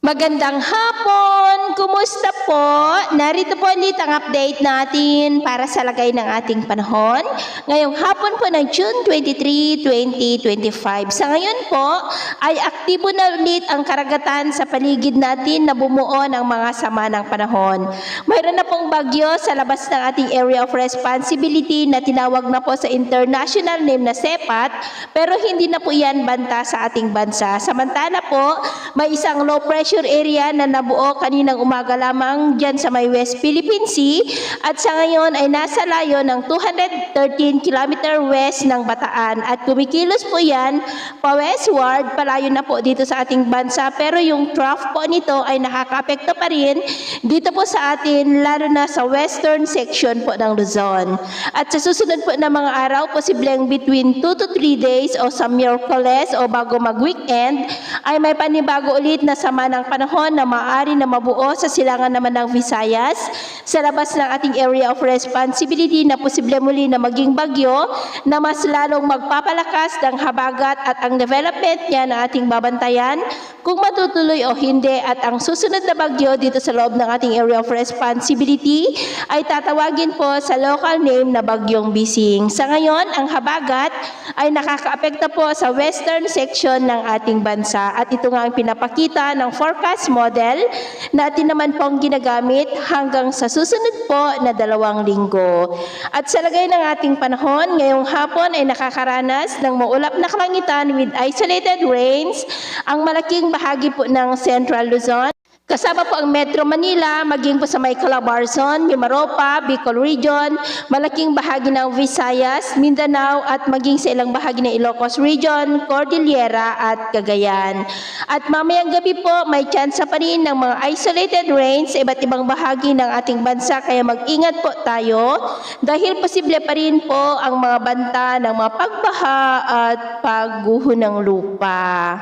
Magandang hapon! Kumusta po? Narito po ulit ang update natin para sa lagay ng ating panahon. Ngayong hapon po ng June 23, 2025. Sa ngayon po ay aktibo na ulit ang karagatan sa paligid natin na bumuo ng mga sama ng panahon. Mayroon na pong bagyo sa labas ng ating area of responsibility na tinawag na po sa international name na SEPAT, pero hindi na po yan banta sa ating bansa. Samantala po, may isang low pressure area na nabuo kaninang umaga lamang dyan sa may West Philippine Sea at sa ngayon ay nasa layo ng 213 km west ng Bataan at kumikilos po yan pa westward, palayo na po dito sa ating bansa, pero yung trough po nito ay nakakaapekto pa rin dito po sa atin, lalo na sa western section po ng Luzon. At sa susunod po na mga araw, posibleng between 2 to 3 days o sa Miyerkules o bago mag-weekend ay may panibago ulit na sama ng panahon na maaari na mabuo sa silangan naman ng Visayas sa labas ng ating area of responsibility na posible muli na maging bagyo na mas lalong magpapalakas ng habagat at ang development niya na ating babantayan kung matutuloy o hindi, at ang susunod na bagyo dito sa loob ng ating area of responsibility ay tatawagin po sa local name na Bagyong Bising. Sa ngayon, ang habagat ay nakakaapekto po sa western section ng ating bansa at ito nga ang pinapakita ng forecast model natin naman pong ginagamit hanggang sa susunod po na 2 linggo. At sa lagay ng ating panahon, ngayong hapon ay nakakaranas ng maulap na kalangitan with isolated rains ang malaking bahagi po ng Central Luzon. Kasama po ang Metro Manila, maging po sa may Calabarzon, Mimaropa, Bicol Region, malaking bahagi ng Visayas, Mindanao at maging sa ilang bahagi ng Ilocos Region, Cordillera at Cagayan. At mamayang gabi po may tsansa pa rin ng mga isolated rains sa iba't ibang bahagi ng ating bansa, kaya mag-ingat po tayo dahil posible pa rin po ang mga banta ng mga pagbaha at pagguho ng lupa.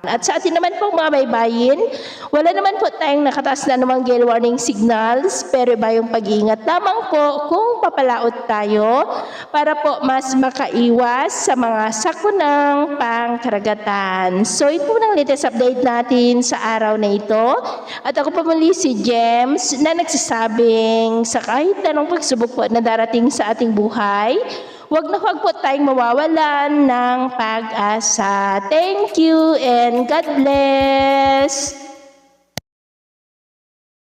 At sa atin naman po mga baybayin, wala naman po tayong nakataas na namang gale warning signals, pero iba yung pag-iingat lamang po kung papalaot tayo para po mas makaiwas sa mga sakunang pangkaragatan. So ito po ng latest update natin sa araw na ito. At ako po muli si James na nagsasabing sa kahit anong pagsubok po na darating sa ating buhay, huwag na huwag po tayong mawawalan ng pag-asa. Thank you and God bless!